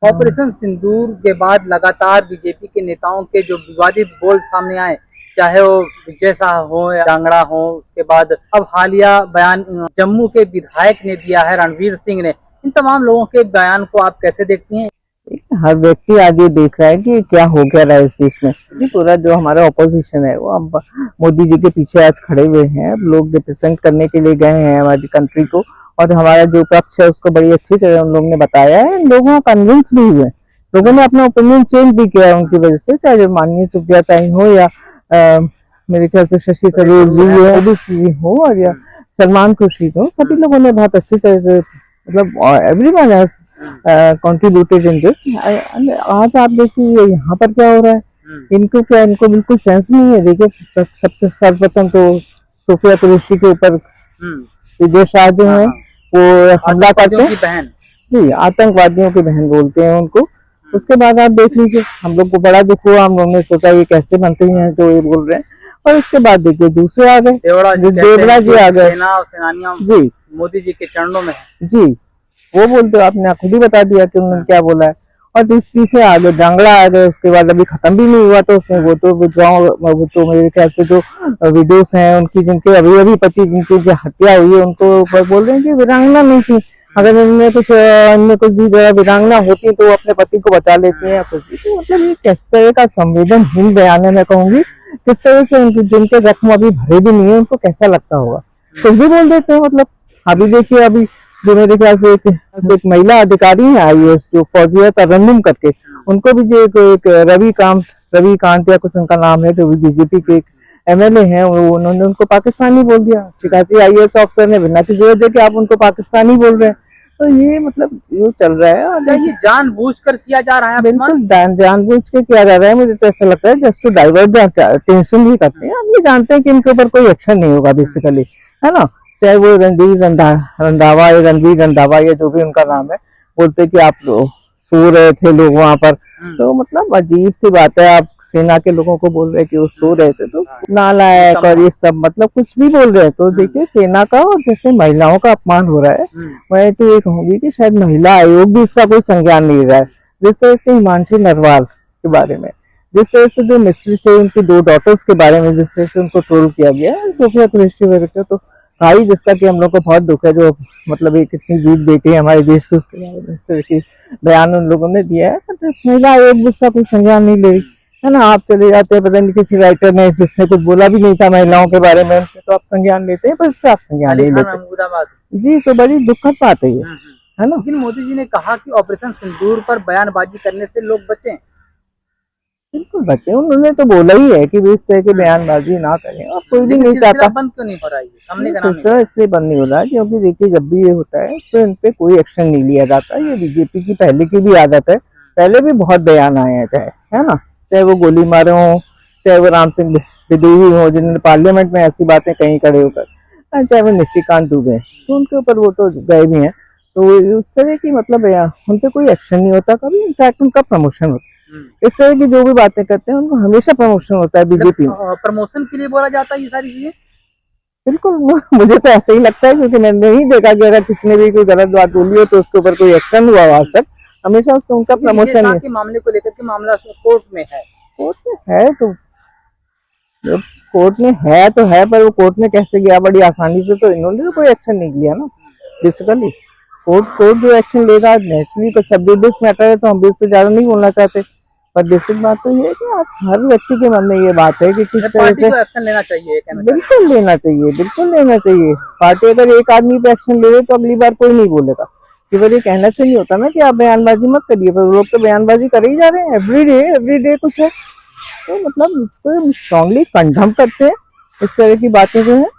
Operation सिंदूर के बाद लगातार बीजेपी के नेताओं के जो विवादित बोल सामने आए, चाहे वो विजय शाह हो या जांगड़ा हो, उसके बाद अब हालिया बयान जम्मू के विधायक ने दिया है रणवीर सिंह ने, इन तमाम लोगों के बयान को आप कैसे देखती हैं? हर व्यक्ति आज ये देख रहा है कि क्या हो क्या रहा है इस देश में। ये पूरा जो हमारा ऑपोजिशन है वो अब मोदी जी के पीछे आज खड़े हुए हैं। लोग रिप्रेजेंट करने के लिए गए हैं हमारी कंट्री को, और हमारा जो पक्ष है उसको बड़ी अच्छी तरह उन लोगों ने बताया है। लोगों कन्विंस भी हुए, लोगों ने अपना ओपिनियन चेंज भी किया उनकी वजह से, चाहे माननीय सुप्रिया ताई हो या मेरे ख्याल से शशि थरूर जी हो और या सलमान खुर्शीद हो, सभी लोगों ने बहुत अच्छी तरह से मतलब everyone has contributed in this. आज आप देखिए यहाँ पर क्या हो रहा है, इनको बिल्कुल सेंस नहीं है। देखिए सबसे सर्वप्रथम तो सोफिया कुरैशी के ऊपर विजय शाह जो है वो हमला करते हैं जी, आतंकवादियों की बहन बोलते हैं उनको। उसके बाद आप देख लीजिए, हम लोग को बड़ा दुख हुआ, हम लोगों ने सोचा ये कैसे मंत्री हैं जो ये बोल रहे हैं, और उसके बाद देखिए दूसरे आ गए, देवड़ा जी आ गए जी, मोदी जी के चरणों में जी, वो बोलते आपने खुद ही बता दिया कि उन्होंने क्या बोला है। और तीसरे आ गए जांगड़ा आ गए, उसके बाद अभी खत्म भी नहीं हुआ तो उसमें वो तो वो तो मेरे ख्याल से जो वीडियोस हैं उनकी, जिनके अभी पति जिनकी हत्या हुई है उनको बोल रहे हैं कि वीरांगना नहीं थी। अगर इनमें कुछ भी वीरांगना होती तो वो अपने पति को बचा लेती हैं। तो मतलब ये किस तरह का संवेदनहीन बयान है, मैं कहूंगी किस तरह से उनके जिनके जख्म अभी भरे भी नहीं है उनको कैसा लगता होगा, कुछ भी बोल देते हैं। मतलब अभी देखिए, अभी जो मेरे ख्याल से एक महिला अधिकारी है IAS जो फौजिया तरन्नुम करके, उनको भी जो एक रविकांत या कुछ उनका नाम है, जो बीजेपी के MLA हैं, उन्होंने उनको पाकिस्तानी बोल दिया। चिकासी IAS ऑफिसर ने बिना किसी वजह के आप उनको पाकिस्तानी बोल रहे हैं। तो ये मतलब जो चल रहा है, और ये जानबूझकर किया जा रहा है? बिल्कुल जानबूझ के किया जा रहा है। मुझे तो ऐसा लगता है just to divert the tension ही करते हैं। हम ये जानते हैं कि इनके ऊपर कोई एक्शन नहीं होगा बेसिकली, है ना। चाहे वो रणवीर रंधावा या जो भी उनका नाम है, बोलते कि आप सो रहे थे लोग वहां पर, तो मतलब अजीब सी बात है। आप सेना के लोगों को बोल रहे हैं कि वो सो रहे थे, तो नालायक और ये सब मतलब कुछ भी बोल रहे हैं। तो देखिए सेना का और जैसे महिलाओं का अपमान हो रहा है, मैं तो ये कहूंगी कि शायद महिला आयोग भी इसका कोई संज्ञान नहीं ले रहा है। जिस तरह से हिमांशी नरवाल के बारे में, जिस तरह से जो मिस्त्री थे उनकी 2 डॉटर्स के बारे में जिस तरह से उनको ट्रोल किया गया, सोफिया कुरैशी वगैरह, तो भाई जिसका कि हम लोग को बहुत दुख है, जो मतलब एक इतनी वीर बेटी है हमारे देश की, उसके बारे में इस तरह की बयान उन लोगों ने दिया है। तो महिला आयोग उसका कोई संज्ञान नहीं ले रही है ना। आप चले जाते हैं, पता नहीं किसी राइटर ने जिसने कुछ बोला भी नहीं था महिलाओं के बारे में, तो आप संज्ञान लेते हैं, पर इस पर आप संज्ञान नहीं लेते जी। तो बड़ी दुखद बात है ये, है ना। लेकिन मोदी जी ने कहा कि ऑपरेशन सिंदूर पर बयानबाजी करने से लोग बचें। बिल्कुल बच्चे, उन्होंने तो बोला ही है कि इस तरह की बयानबाजी ना करें, और कोई भी नहीं चाहता। बंद क्यों नहीं हो रहा है? सिलसिला इसलिए बंद नहीं हो रहा क्योंकि देखिए जब भी ये होता है उस पर इन पे कोई एक्शन नहीं लिया जाता। ये बीजेपी की पहले की भी आदत है, पहले भी बहुत बयान आए हैं, चाहे है ना, चाहे वो गोली मारे हो, चाहे वो राम सिंह बिदेवी हो जिन्होंने पार्लियामेंट में ऐसी बातें कहीं खड़े होकर, चाहे वो निशिकांत दुबे, तो उनके ऊपर वो तो गए भी हैं। तो उस तरह की मतलब उन पर कोई एक्शन नहीं होता कभी, इनफैक्ट उनका प्रमोशन होता है। इस तरह की जो भी बातें करते हैं उनको हमेशा प्रमोशन होता है बीजेपी में। प्रमोशन के लिए बोला जाता है ये सारी चीजें? बिल्कुल, मुझे तो ऐसे ही लगता है, क्योंकि मैंने नहीं देखा कि अगर किसी ने भी कोई गलत बात बोली हो तो उसके ऊपर कोई एक्शन हुआ आज तक। हमेशा उसका उनका प्रमोशन है। मामले को लेकर के मामला कोर्ट में है, तो कोर्ट में है, पर वो कोर्ट में कैसे गया बड़ी आसानी से, तो इन्होंने तो कोई एक्शन नहीं लिया ना बेसिकली। कोर्ट जो एक्शन लेगा नेचुरली, तो सब जुडिस मैटर है, तो हम भी इस पर ज्यादा नहीं बोलना चाहते। पर बेसिक बात तो ये है कि आज हर व्यक्ति के मन में ये बात है कि किस तरह से एक्शन लेना चाहिए। बिल्कुल लेना चाहिए। पार्टी अगर एक आदमी पे एक्शन ले रही तो अगली बार कोई नहीं बोलेगा। कि ये कहने से नहीं होता ना कि आप बयानबाजी मत करिए, पर लोग तो बयानबाजी कर ही जा रहे हैं एवरीडे कुछ है। तो मतलब इसको स्ट्रांगली कंडम करते हैं इस तरह की बातें जो है।